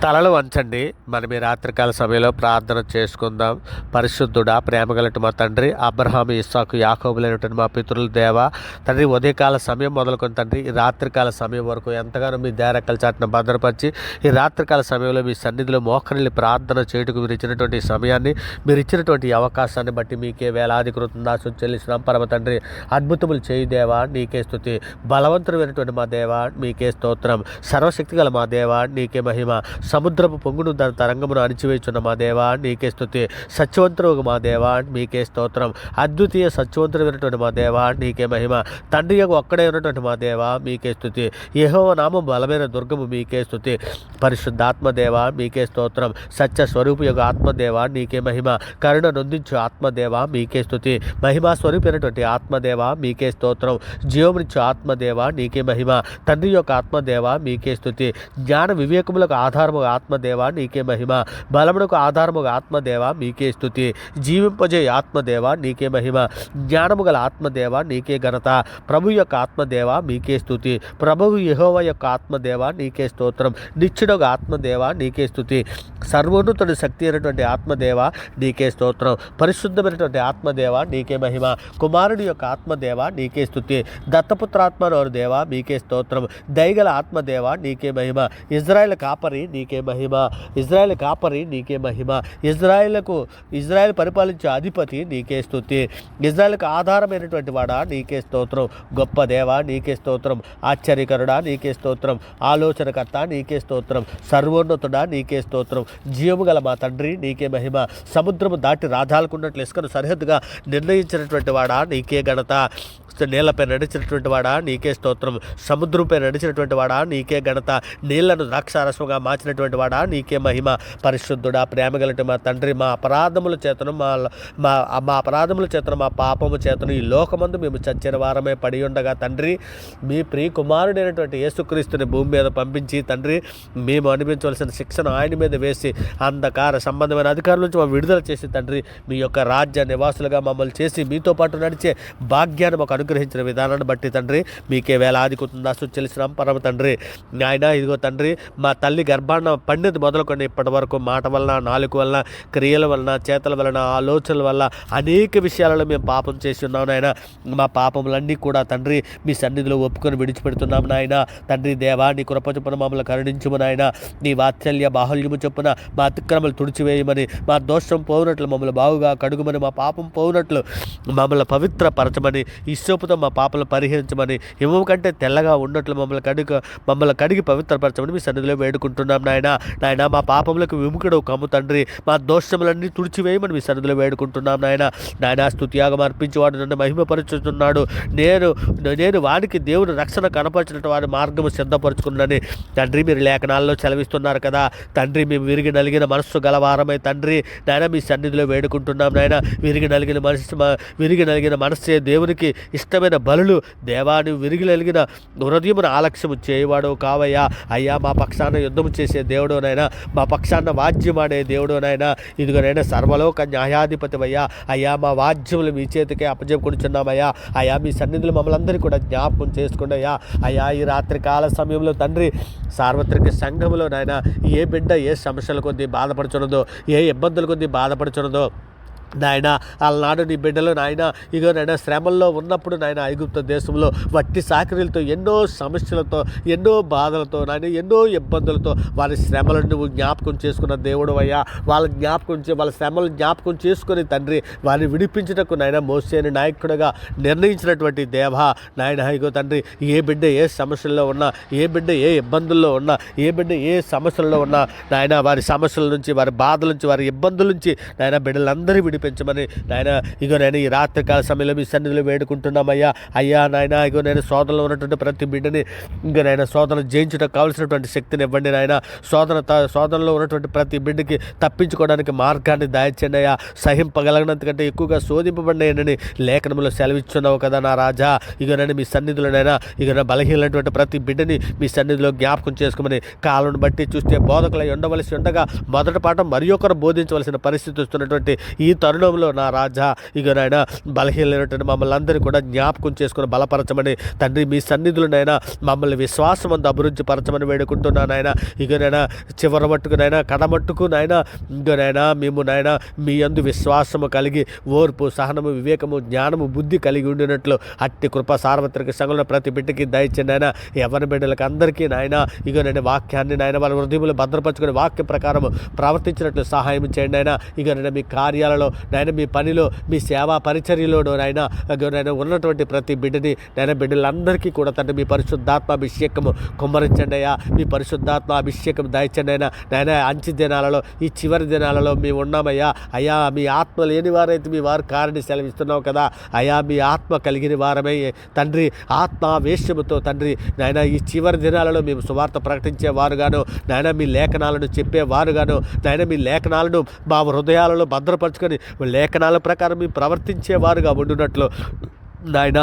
తలలు వంచండి. మనం ఈ రాత్రికాల సమయంలో ప్రార్థన చేసుకుందాం. పరిశుద్ధుడా, ప్రేమగలటి మా తండ్రి, అబ్రహాము, ఇస్సాకు, యాకోబులైనటువంటి మా పితరుల దేవ తండ్రి, ఉదయకాల సమయం మొదలుకొని తండ్రి ఈ రాత్రికాల సమయం వరకు ఎంతగానో మీ దేరెక్కల చాటున భద్రపరిచి ఈ రాత్రికాల సమయంలో మీ సన్నిధిలో మోకరిల్లి ప్రార్థన చేయుటకు మీరు ఇచ్చినటువంటి సమయాన్ని, మీరు ఇచ్చినటువంటి అవకాశాన్ని బట్టి మీకే వేలాది కృతజ్ఞతలు చెల్లిస్తున్నాం. పరమ తండ్రి, అద్భుతములు చేయి దేవా, నీకే స్తుతి. బలవంతుడైనటువంటి మా దేవా, మీకే స్తోత్రం. సర్వశక్తి గల మా దేవా, నీకే మహిమ. సముద్రపు పొంగును దాని తరంగమును అణిచివేయుచున్న మా దేవా, నీకే స్తుతి. సత్యవంతుడు మా దేవా, మీకే స్తోత్రం. అద్వితీయ సత్యవంతుడైనటువంటి మా దేవా, నీకే మహిమ. తండ్రి యొక్క ఒక్కడే ఉన్నటువంటి మా దేవా, మీకే స్తుతి. యెహోవా నామం బలమైన దుర్గము, మీకే స్తుతి. పరిశుద్ధాత్మదేవ, మీకే స్తోత్రం. సత్య స్వరూపు యొక్క ఆత్మదేవ, నీకే మహిమ. కరుణ నొందించు ఆత్మదేవ, మీకే స్తుతి. మహిమా స్వరూపైనటువంటి ఆత్మదేవ, మీకే స్తోత్రం. జీవమునిచ్చు ఆత్మదేవ, నీకే మహిమ. తండ్రి యొక్క ఆత్మదేవ, మీకే స్తుతి. జ్ఞాన వివేకములకు ఆధారము ఆత్మదేవ, నీకే మహిమ. బలమునకు ఆధారము ఆత్మదేవ, మీకే స్తుతి. జీవింపజే ఆత్మదేవ, నీకే మహిమ. జ్ఞానము గల ఆత్మదేవ, నీకే ఘనత. ప్రభు యొక్క ఆత్మదేవ, మీకే స్తుతి. ప్రభువు యెహోవా యొక్క ఆత్మదేవ, నీకే స్తోత్రం. నిత్యుడొక ఆత్మదేవ, నీకే స్తుతి. సర్వోన్నతుడి శక్తి అయినటువంటి ఆత్మదేవ, నీకే స్తోత్రం. పరిశుద్ధమైనటువంటి ఆత్మదేవ, నీకే మహిమ. కుమారుడి యొక్క ఆత్మదేవ, నీకే స్తుతి. దత్తపుత్రాత్మనోరు దేవ, మీకే స్తోత్రం. దయగల ఆత్మదేవ, నీకే మహిమ. ఇజ్రాయేల్ కాపరి, నీకే మహిమ. ఇజ్రాయేల్ కాపరి, నీకే మహిమ. ఇజ్రాయేల్ పరిపాలించే అధిపతి, నీకే స్తుతి. ఇజ్రాయేల్కి ఆధారమైనటువంటి వాడా, నీకే స్తోత్రం. గొప్ప దేవ, నీకే స్తోత్రం. ఆశ్చర్యకరుడా, నీకే స్తోత్రం. ఆలోచనకర్త, నీకే స్తోత్రం. సర్వోన్నతుడా, నీకే స్తోత్రం. జీవము గల మా తండ్రి, నీకే మహిమ. సముద్రము దాటి రాజాలకున్నట్లు ఇసుకను సరిహద్దుగా నిర్ణయించినటువంటి వాడా, నీకే ఘనత. నీళ్లపై నడిచినటువంటి వాడా, నీకే స్తోత్రం. సముద్రంపై నడిచినటువంటి వాడా, నీకే ఘనత. నీళ్లను ద్రాక్షారసముగా మార్చినటువంటి వాడా, నీకే మహిమ. పరిశుద్ధుడా, ప్రేమగలటి మా తండ్రి, మా అపరాధముల చేతను మా పాపము చేతను ఈ లోకమందు మేము చచ్చిన వారమే పడి ఉండగా తండ్రి, మీ ప్రియ కుమారుడైనటువంటి యేసుక్రీస్తుని భూమి మీద పంపించి తండ్రి, మేము అనుభవించవలసిన శిక్షను ఆయన మీద వేసి అంధకార సంబంధమైన అధికారుల నుంచి మేము విడుదల చేసి తండ్రి, మీ యొక్క రాజ్య నివాసులుగా మమ్మల్ని చేసి మీతో పాటు నడిచే భాగ్యాన్ని మాకు అనుగ్రహించిన విధానాన్ని బట్టి తండ్రి, మీకే వేలాది కృతజ్ఞతలు చెల్లిస్తున్నాం. పరమ తండ్రి, నాయన ఇదిగో తండ్రి, మా తల్లి గర్భాన్న పండిత మొదలుకొని ఇప్పటి వరకు మాట వలన, నాలుక వలన, క్రియల వలన, చేతల వలన, ఆలోచనల వల్ల అనేక విషయాలలో మేము పాపం చేసి ఉన్నాం నాయన. మా పాపములన్నీ కూడా తండ్రి మీ సన్నిధిలో ఒప్పుకొని విడిచిపెడుతున్నాం నాయన. తండ్రి దేవా, నీ కృప చొప్పున మమ్మల్ని కరుణించుము నాయన. నీ వాత్సల్య బాహుల్యము చొప్పున మా అతిక్రమలు తుడిచివేయమని, మా దోషం పోవునట్లు మమ్మల్ని బాగుగా కడుగుమని, మా పాపం పోవునట్లు మమ్మల్ని పవిత్రపరచమని, ఇస్సోపుతో మా పాపలు పరిహరించమని, హిమము కంటే తెల్లగా ఉన్నట్లు మమ్మల్ని కడిగి పవిత్రపరచమని మీ సన్నిధిలో వేడుకుంటున్నాం నాయన. నాయన, మా పాపములకు విముఖుడు కమ్ము తండ్రి, మా దోషములన్నీ తుడిచివేయమని మీ సన్నిధిలో వేడుకుంటున్నాం నాయన. నాయన, స్తుతియాగం అర్పించేవాడు నన్ను మహిమపరుచుతున్నాడు. నేను వానికి దేవుని రక్షణ కనపరిచినట్టు వారి మార్గము సిద్ధపరుచుకున్నానని తండ్రి మీరు లేఖనాల్లో సెలవిస్తున్నారు కదా తండ్రి. మేము విరిగి నలిగిన మనస్సు గలవారమై తండ్రి నాయన మీ సన్నిధిలో వేడుకుంటున్నాం నాయన. విరిగి నలిగిన మనస్సే దేవునికి ఇష్టమైన బలులు. దేవాన్ని విరిగి నలిగిన హృదయమును ఆలక్ష్యము చేయవాడు కావయ్యా. అయ్యా, మా పక్షాన యుద్ధము చేసే దేవుడోనైనా, మా పక్షాన వాద్యమాడే దేవుడోనైనా, ఇదిగోనైనా సర్వలోక న్యాయాధిపతివయ్యా. అయ్యా, మా వాద్యములు మీ చేతికే అప్పచెప్పుకుంటున్నామయ్యా. అయ్యా, మీ సన్నిధిలో మమ్మల్ని అందరినీ కూడా జ్ఞాపకం చేసుకుని అయ్యా ఈ రాత్రికాల సమయంలో తండ్రి, సార్వత్రిక సంఘములో నాయన ఏ బిడ్డ ఏ సమస్యల కొద్దీ బాధపడుచున్నదో, ఏ ఇబ్బందుల కొద్దీ బాధపడుచున్నదో నాయన, అలనాడు నీ బిడ్డలు నాయన ఇగో నాయన శ్రమల్లో ఉన్నప్పుడు నాయన ఐగుప్తు దేశంలో వట్టి సాకిరీలతో, ఎన్నో సమస్యలతో, ఎన్నో బాధలతో నాయన, ఎన్నో ఇబ్బందులతో వారి శ్రమలను నువ్వు జ్ఞాపకం చేసుకున్న దేవుడు అయ్యా. వాళ్ళ శ్రమలు జ్ఞాపకం చేసుకుని తండ్రి వారిని విడిపించుటకు నాయన మోసేని నాయకుడిగా నిర్ణయించినటువంటి దేవ నాయన. ఇగో తండ్రి, ఏ బిడ్డ ఏ సమస్యల్లో ఉన్నా, ఏ బిడ్డ ఏ ఇబ్బందుల్లో ఉన్నా, ఏ బిడ్డ ఏ సమస్యల్లో ఉన్నా నాయన, వారి సమస్యల నుంచి, వారి బాధల నుంచి, వారి ఇబ్బందుల నుంచి నాయన బిడ్డలందరూ పెంచమని నాయన ఇగో నేను ఈ రాత్రికాల సమయంలో మీ సన్నిధిలో వేడుకుంటున్నామయ్యా. అయ్యా నాయన, ఇగో నేను శోధనలో ఉన్నటువంటి ప్రతి బిడ్డని ఇంకా నాయన శోధన జయించడానికి కావలసినటువంటి శక్తిని ఇవ్వండి నాయన. శోధనలో ఉన్నటువంటి ప్రతి బిడ్డకి తప్పించుకోవడానికి మార్గాన్ని దయచేయండి అయ్యా. సహింపగలిగినంతకంటే ఎక్కువగా శోధింపబడినాయని లేఖనంలో సెలవిచ్చున్నావు కదా నా రాజా. ఇగో నేను మీ సన్నిధిలోనైనా ఇగో నా బలహీనటువంటి ప్రతి బిడ్డని మీ సన్నిధిలో జ్ఞాపకం చేసుకోమని, కాలం బట్టి చూస్తే బోధకులై ఉండవలసి ఉండగా మొదటి పాఠం మరి ఒకరు బోధించవలసిన పరిస్థితి వస్తున్నటువంటి ఈ తరుణంలో నా రాజా ఇక నాయన బలహీనమైనటువంటి మమ్మల్ని అందరినీ కూడా జ్ఞాపకం చేసుకుని బలపరచమని తండ్రి మీ సన్నిధులనైనా మమ్మల్ని విశ్వాసం అందు అభివృద్ధి పరచమని వేడుకుంటున్నాను నాయన. ఇక నైనా చివరి మట్టుకు నాయన కడమట్టుకు నాయన ఇంక నాయన మేము నాయన మీ యందు విశ్వాసము కలిగి ఓర్పు సహనము వివేకము జ్ఞానము బుద్ధి కలిగి ఉండినట్లు అట్టి కృప సార్వత్రిక సంఘంలో ప్రతి బిడ్డకి దయచేయండి నాయన. ఎవరి బిడ్డలకు అందరికీ నాయన ఇక నేను వాక్యాన్ని నాయన వాళ్ళ హృదయములు భద్రపరచుకుని వాక్య ప్రకారం ప్రవర్తించినట్లు సహాయం చేయండి నాయన. ఇక నేను మీ కార్యాలలో నాయన మీ పనిలో మీ సేవా పరిచర్యలోనూ నాయన నేను ఉన్నటువంటి ప్రతి బిడ్డని నాయన బిడ్డలందరికీ కూడా తండ్రి మీ పరిశుద్ధాత్మ అభిషేకము కుమ్మరించండి అయ్యా. మీ పరిశుద్ధాత్మ అభిషేకం దయచండి అయినా నాయన. అంచె దినాలలో ఈ చివరి దినాలలో మేము ఉన్నామయ్యా. అయ్యా మీ ఆత్మ లేని వారైతే మీ వారు కారని సెలవిస్తున్నావు కదా అయ్యా. మీ ఆత్మ కలిగిన వారమై తండ్రి ఆత్మావేశముతో తండ్రి నాయన ఈ చివరి దినాలలో మేము సువార్త ప్రకటించేవారుగాను నాయన మీ లేఖనాలను చెప్పేవారుగాను నాయన మీ లేఖనాలను మా హృదయాలలో భద్రపరచుకొని లేఖనాల ప్రకారం మేము ప్రవర్తించేవారుగా ఉండునట్లు నాయన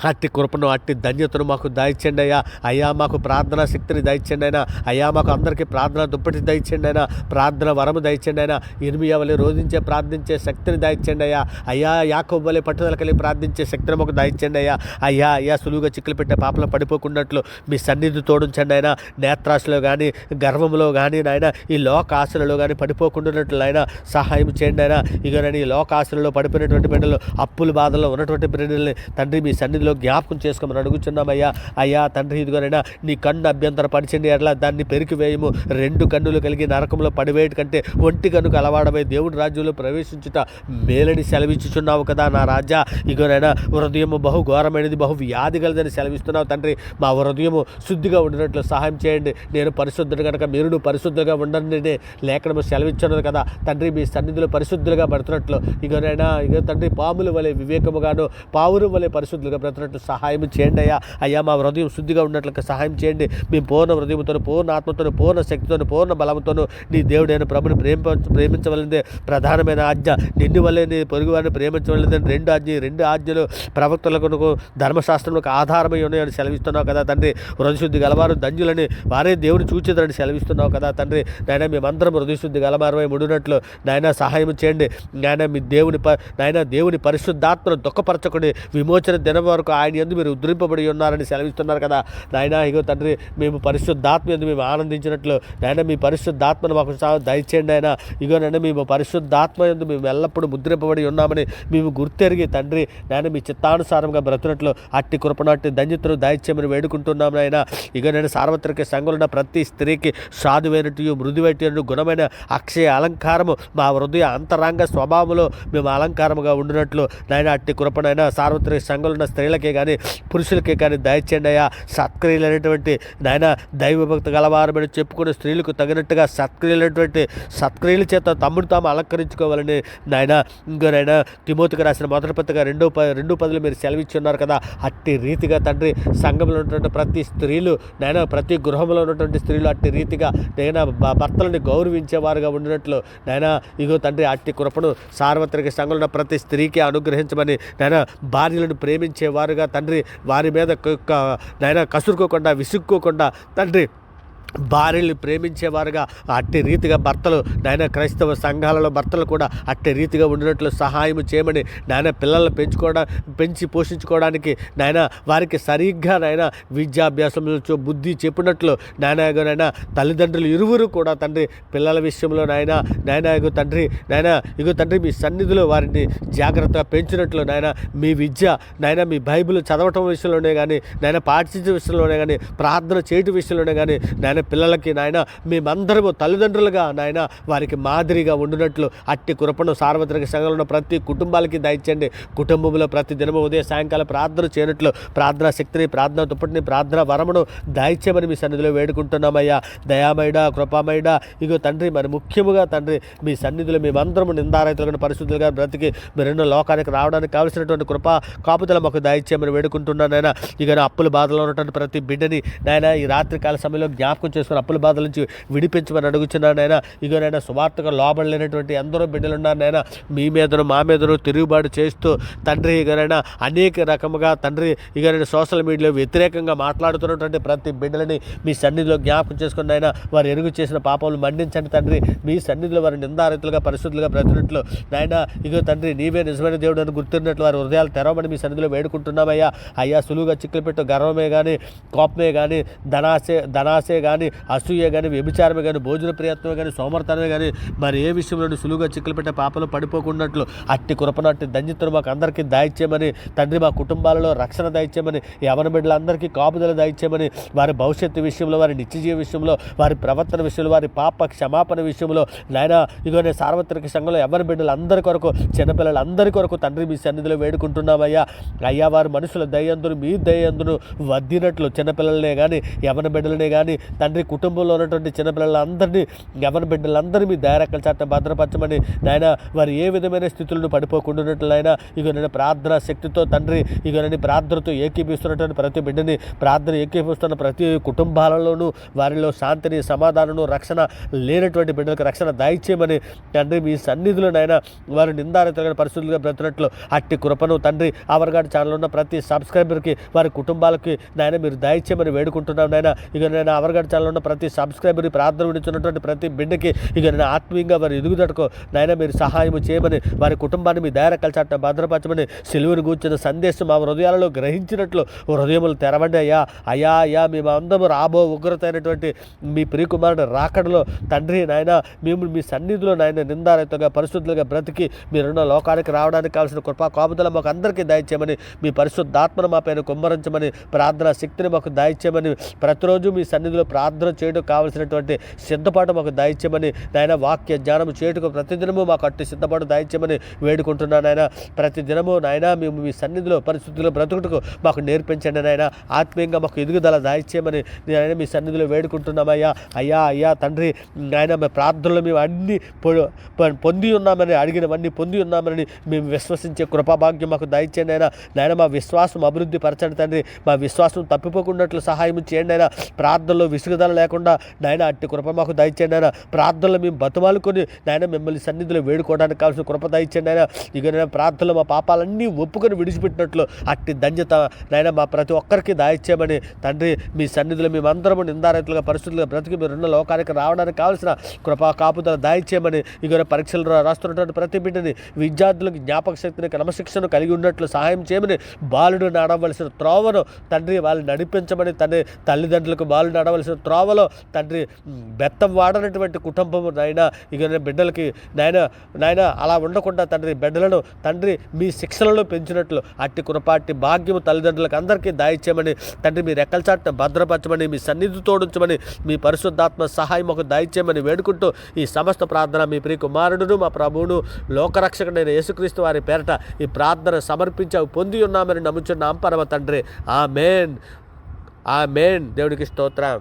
అట్టి కృపను అట్టి ధన్యతను మాకు దయచేయండి అయ్యా. అయ్యా మాకు ప్రార్థనా శక్తిని దయచేయండి అయినా. అయ్యా మాకు అందరికీ ప్రార్థన దుప్పటి దయచేయండి అయినా. ప్రార్థన వరము దయచేయండి అయినా. ఇర్మియా వలె రోధించే ప్రార్థించే శక్తిని దయచేయండి అయ్యా. అయ్యా యాకోబు వలె పట్టుదల కలిగి ప్రార్థించే శక్తిని మాకు దయచేయండి అయ్యా. అయ్యా అయ్యా సులువుగా చిక్కులు పెట్టే పాపలు పడిపోకున్నట్లు మీ సన్నిధి తోడించండి అయినా. నేత్రాశలో కానీ గర్వంలో కానీ నాయన ఈ లోక ఆశలలో కానీ పడిపోకుండాన్నట్లు ఆయన సహాయం చేయండి అయినా. ఇక నేను ఈ లోక ఆశలలో పడిపోయినటువంటి బిడ్డలు అప్పుల బాధల్లో ఉన్నటువంటి బిడ్డల్ని తండ్రి మీ సన్నిధిలో జ్ఞాపకం చేసుకోమని అడుగుచున్నామయ్యా. అయ్యా తండ్రి ఇదిగోనైనా నీ కన్ను అభ్యంతర పరిచండి ఎట్లా దాన్ని పెరికి వేయము. 2 కన్నులు కలిగి నరకంలో పడివేయటి కంటే ఒంటి కన్నుకు అలవాడమై దేవుడి రాజ్యంలో ప్రవేశించుట మేలని సెలవిచ్చుచున్నావు కదా నా రాజా. ఇగోనైనా హృదయము బహు ఘోరమైనది బహు వ్యాధి గలదని సెలవిస్తున్నావు తండ్రి. మా హృదయము శుద్ధిగా ఉండినట్లు సహాయం చేయండి. నేను పరిశుద్ధుడు కనుక మీరు పరిశుద్ధంగా ఉండండి లేఖనము సెలవిచ్చున్నది కదా తండ్రి. మీ సన్నిధిలో పరిశుద్ధులుగా పడుతున్నట్లు ఇగోనైనా ఇగో తండ్రి పాముల వలె వివేకముగాను పావురు వలె పరిశుద్ధులుగా బ్రతున్నట్లు సహాయం చేయండి అయ్యా. అయ్యా మా హృదయం శుద్ధిగా ఉన్నట్లుగా సహాయం చేయండి. మేము పూర్ణ హృదయంతో పూర్ణ ఆత్మతో పూర్ణ శక్తితో పూర్ణ బలంతోనూ నీ దేవుడైన ప్రభుని ప్రేమించవలసిందే ప్రధానమైన ఆజ్ఞ. నిన్ను వల్లే నీ పొరుగు వారిని ప్రేమించవలసిందని 2 ఆజ్ఞలు ప్రవక్తలకు ధర్మశాస్త్రంలోకి ఆధారమై ఉన్నాయని సెలవిస్తున్నావు కదా తండ్రి. హృదయశుద్ధి గలవారు ధన్యులని వారే దేవుని చూచేదని సెలవిస్తున్నావు కదా తండ్రి. నాయన మేమందరం హృదయశుద్ధి గలవారమై ఉండునట్లు నాయన సహాయం చేయండి నాయన. మీ దేవుని పరిశుద్ధాత్మను దుఃఖపరచకుని విమోచన దినం వరకు ఆయన యందు మీరు ఉద్ధరింపబడి ఉన్నారని సెలవిస్తున్నారు కదా నాయన. ఇగో తండ్రి మేము పరిశుద్ధాత్మ యందు మేము ఆనందించినట్లు నాయన మీ పరిశుద్ధాత్మను మాకు దయచేయండి ఆయన. ఇగో నాయన మేము పరిశుద్ధాత్మ యందు మేము ఎల్లప్పుడూ ముద్రింపబడి ఉన్నామని మేము గుర్తెరిగి తండ్రి నాయన మీ చిత్తానుసారంగా బ్రతునట్లు అట్టి కృపను అట్టి ధన్యతను దయచేయమని వేడుకుంటున్నాము నాయన. ఇగో నేను సార్వత్రిక సంఘంలో ప్రతి స్త్రీకి సాధువైనట్టు మృదువైన గుణమైన అక్షయ అలంకారము మా హృదయ అంతరంగ స్వభావంలో మేము అలంకారముగా ఉండినట్లు నాయన అట్టి కృపనైనా సార్వత్రిక సంఘంలో స్త్రీలకే కానీ పురుషులకే కానీ దయచేయండి అయ్యా. సత్క్రియలైనటువంటి నాయన దైవభక్తి గలవారమని చెప్పుకునే స్త్రీలకు తగినట్టుగా సత్క్రియల చేత తమ్ముడు తాము అలంకరించుకోవాలని నాయన. ఇంకోనైనా తిమోతికి రాసిన మొదటి పత్రిక 2:10 మీరు సెలవిచ్చి ఉన్నారు కదా. అట్టి రీతిగా తండ్రి సంఘంలో ఉన్నటువంటి ప్రతి స్త్రీలు నాయన ప్రతి గృహంలో ఉన్నటువంటి స్త్రీలు అట్టి రీతిగా నాయన భర్తలని గౌరవించేవారుగా ఉండినట్లు నాయన. ఇగో తండ్రి అట్టి కృపను సార్వత్రిక సంఘంలో ప్రతి స్త్రీకి అనుగ్రహించమని నాయన. భార్యలను ప్రేమించేవారుగా తండ్రి వారి మీద నాయన కసురుకోకుండా విసుక్కోకుండా తండ్రి భార్యలు ప్రేమించేవారుగా అట్టి రీతిగా భర్తలు నాయన క్రైస్తవ సంఘాలలో భర్తలు కూడా అట్టి రీతిగా ఉండినట్లు సహాయం చేయమని నాయన. పిల్లలను పెంచి పోషించుకోవడానికి నాయన వారికి సరిగ్గా నాయన విద్యాభ్యాసం బుద్ధి చెప్పినట్లు నాయన తల్లిదండ్రులు ఇరువురు కూడా తండ్రి పిల్లల విషయంలో నాయన ఇగో తండ్రి మీ సన్నిధిలో వారిని జాగ్రత్తగా పెంచినట్లు నాయన. మీ విద్య నాయన మీ బైబిల్ చదవటం విషయంలోనే కానీ నాయన పాటించే విషయంలోనే కానీ ప్రార్థన చేయటం విషయంలోనే కానీ నాయన పిల్లలకి నాయన మేమందరము తల్లిదండ్రులుగా నాయన వారికి మాదిరిగా ఉండినట్లు అట్టి కృపను సార్వత్రిక సంఘంలో ప్రతి కుటుంబాలకి దయచేయండి. కుటుంబంలో ప్రతి దినము ఉదయం సాయంకాలం ప్రార్థన చేయనట్లు ప్రార్థనా శక్తిని ప్రార్థన దుప్పటిని ప్రార్థన వరమును దయచేయమని మీ సన్నిధిలో వేడుకుంటున్నామయ్యా. దయామయుడా కృపామయుడా ఇగో తండ్రి మరి ముఖ్యముగా తండ్రి మీ సన్నిధిలో మేమందరము నిందారహితులుగా పరిశుద్ధులుగా బ్రతికి మీరెన్నో లోకానికి రావడానికి కావలసినటువంటి కృపా కాపుదల మాకు దయచేయమని వేడుకుంటున్నాను నాయన. ఇక అప్పుల బాధలో ఉన్నటువంటి ప్రతి బిడ్డని నాయన ఈ రాత్రికాల సమయంలో జ్ఞాపకం చేసుకుని అప్పుల బాధల నుంచి విడిపించమని అడుగుచున్నాను నాయన. ఇగో నాయన సువార్తకు లోబడలేనటువంటి ఎందరో బిడ్డలు ఉన్నారు నాయన, మీ మీదను మా మీదను తిరుగుబాటు చేస్తూ తండ్రి ఇగనైనా అనేక రకముగా తండ్రి ఇగనైనా సోషల్ మీడియాలో వ్యతిరేకంగా మాట్లాడుతున్నటువంటి ప్రతి బిడ్డలని మీ సన్నిధిలో జ్ఞాపకం చేసుకుని నాయన, వారు ఎరుగు చేసిన పాపములు మండించండి తండ్రి. మీ సన్నిధిలో వారి నిందారితులుగా పరిశుద్ధులుగా బ్రతినట్లు నాయన, ఇగో తండ్రి నీవే నిజమైన దేవుడు అని గుర్తున్నట్లు వారి హృదయాలు తెరవమని మీ సన్నిధిలో వేడుకుంటున్నామయ్యా. అయ్యా సులువుగా చిక్కులు పెట్టు గర్వమే కానీ, కోపమే కానీ, ధనాశే కానీ, అసూయ కానీ, వ్యభిచారమే కానీ, భోజన ప్రయత్నమే కానీ, సోమర్తనమే కానీ మరి ఏ విషయంలో సులువుగా చిక్కులు పెట్టే పాపలు పడిపోకున్నట్లు అట్టి కృపను అట్టి ధన్యతను మాకు అందరికీ దాయిచ్చేయమని తండ్రి, మా కుటుంబాలలో రక్షణ దాయిచ్చేయమని, యవన బిడ్డలందరికీ కాపుదల దాయిచ్చేయమని, వారి భవిష్యత్తు విషయంలో, వారి నిత్యజీవ విషయంలో, వారి ప్రవర్తన విషయంలో, వారి పాప క్షమాపణ విషయంలో నాయన ఇగో నేను సార్వత్రిక సంఘంలో ఎవరి బిడ్డలందరి కొరకు, చిన్నపిల్లలందరి కొరకు తండ్రి మీ సన్నిధిలో వేడుకుంటున్నామయ్యా. అయ్యా వారు మనుషుల దయందును మీ దయందును వద్దినట్లు చిన్నపిల్లలనే కానీ యవన బిడ్డలనే కానీ తండ్రి, కుటుంబంలో ఉన్నటువంటి చిన్నపిల్లలందరినీ యవన బిడ్డలందరినీ మీ దయరెక్కల చాటున భద్రపరచమని నాయన, వారు ఏ విధమైన స్థితులను పడిపోకుండానట్లు నాయన, ఇగో నేను ప్రార్థన శక్తితో తండ్రి, ఇగో నేను ప్రార్థనతో ఏకీపిస్తున్నటువంటి ప్రతి బిడ్డని, ప్రార్థన ఏకీపిస్తున్న ప్రతి కుటుంబాలలోనూ వారిలో శాంతిని, సమాధానము, రక్షణ లేనటువంటి బిడ్డలకు రక్షణ దాయిచ్చేయమని తండ్రి మీ సన్నిధిలో నాయన, వారు నిందారితులుగా పరిశుద్ధులుగా బ్రతున్నట్లు అట్టి కృపను తండ్రి, అవర్గాడ్ ఛానల్ ఉన్న ప్రతి సబ్స్క్రైబర్కి, వారి కుటుంబాలకి నాయన మీరు దాయిచ్చేయమని వేడుకుంటున్నాం నాయన. ఇక నేను అవర్గాడ్ ఛానల్ ఉన్న ప్రతి సబ్స్క్రైబర్ని, ప్రార్థన విడుచున్నటువంటి ప్రతి బిడ్డకి ఇక నేను ఆత్మీయంగా వారి ఎదుగుదటకు నాయన మీరు సహాయం చేయమని, వారి కుటుంబాన్ని మీ దయరెక్కల చాటున భద్రపరచమని, సిలువను గూర్చిన సందేశం మా హృదయాలలో గ్రహించినట్లు హృదయములు తెరవండి అయ్యా. అయ్యా మేమందరూ రాబో ఉగ్రత అయినటువంటి మీ ప్రియకుమారుడు రాకడలో తండ్రి నాయన, మేము మీ సన్నిధిలో నాయన నిందారహితంగా పరిశుద్ధులుగా బ్రతికి మీరున్న లోకానికి రావడానికి కావాల్సిన కృపా కాపుదల మాకు అందరికీ దాయిచ్చేయమని, మీ పరిశుద్ధాత్మను మా పైన కుమ్మరించమని, ప్రార్థన శక్తిని మాకు దాయిచ్చేయమని, ప్రతిరోజు మీ సన్నిధిలో ప్రార్థన చేయడం కావాల్సినటువంటి సిద్ధపాటు మాకు దాయిచ్చేయమని నాయన, వాక్య జ్ఞానం చేయటకు ప్రతిదినము మాకు అట్టి సిద్ధపాటు దాయిచ్చేయమని వేడుకుంటున్నాను నాయన. ప్రతిదినము నాయన మేము మీ సన్నిధిలో పరిశుద్ధిలో బ్రతుకుటకు మాకు నేర్పించండి నాయన. ఆత్మీయంగా మాకు ఎదుగుదల దాయిచ్చేయమని నేను మీ సన్నిధిలో వేడుకుంటున్నామయ్యా. అయ్యా తండ్రి నాయన, మా ప్రార్థనలు మేము అన్ని పొంది ఉన్నామని, అడిగినవన్నీ పొంది ఉన్నామని మేము విశ్వసించే కృపాభాగ్యం మాకు దయచేయండి నాయన. మా విశ్వాసం అభివృద్ధి పరచండి తండ్రి, మా విశ్వాసం తప్పిపోకున్నట్లు సహాయం చేయండి నాయన. ప్రార్థనలో విసుగుదల లేకుండా నాయన అట్టి కృప మాకు దయచేయండి నాయన. ప్రార్థనలు మేము బతుమాలుకొని నాయన మిమ్మల్ని సన్నిధిలో వేడుకోవడానికి కావాల్సిన కృప దయచేయండి నాయన. ఇక నేను ప్రార్థనలో మా పాపాలన్నీ ఒప్పుకొని విడిచిపెట్టినట్లు అట్టి ధన్యత నాయన మా ప్రతి ఒక్కరికి దాయిచ్చేయమని తండ్రి, మీ సన్నిధిలో మేమందరము నిందారహితులుగా పరిశుద్ధులుగా బ్రతికి మీరున్న లోకానికి రావడానికి కావాల్సిన కృపా కాపుదల దాయిచ్చేయమని, ఇక పరీక్షలు రాస్తున్నటువంటి ప్రతి బిడ్డని, విద్యార్థులకు జ్ఞాపక శక్తిని, క్రమశిక్షణ కలిగి ఉన్నట్లు సహాయం చేయమని, బాలుడు నడవలసిన త్రోవను తండ్రి వాళ్ళని నడిపించమని తండ్రి, తల్లిదండ్రులకు బాలుడు నడవలసిన త్రోవలో తండ్రి బెత్తం వాడనటువంటి కుటుంబము నాయన, ఇక బిడ్డలకి నాయన అలా ఉండకుండా తండ్రి బిడ్డలను తండ్రి మీ శిక్షణలో పెంచినట్లు అట్టి కృప, అట్టి భాగ్యము తల్లిదండ్రులకు అందరికీ దాయిచ్చేయమని తండ్రి, మీరు రెక్కల చాటున భద్రపరచమని, మీ సన్నిధి తోడించమని, మీ పరిశుద్ధాత్మ సహాయం ఒక దాయిచ్చేయమని వేడుకుంటూ ఈ సమస్త ప్రార్థన మీ ప్రియ కుమారుడును మా ప్రభువును లోకరక్షకుడైన యేసుక్రీస్తు వారి పేరట ఈ ప్రార్థన సమర్పించి అవి పొంది ఉన్నామని నమ్ముచున్నాం పరమ తండ్రి. ఆమేన్. దేవునికి స్తోత్రం.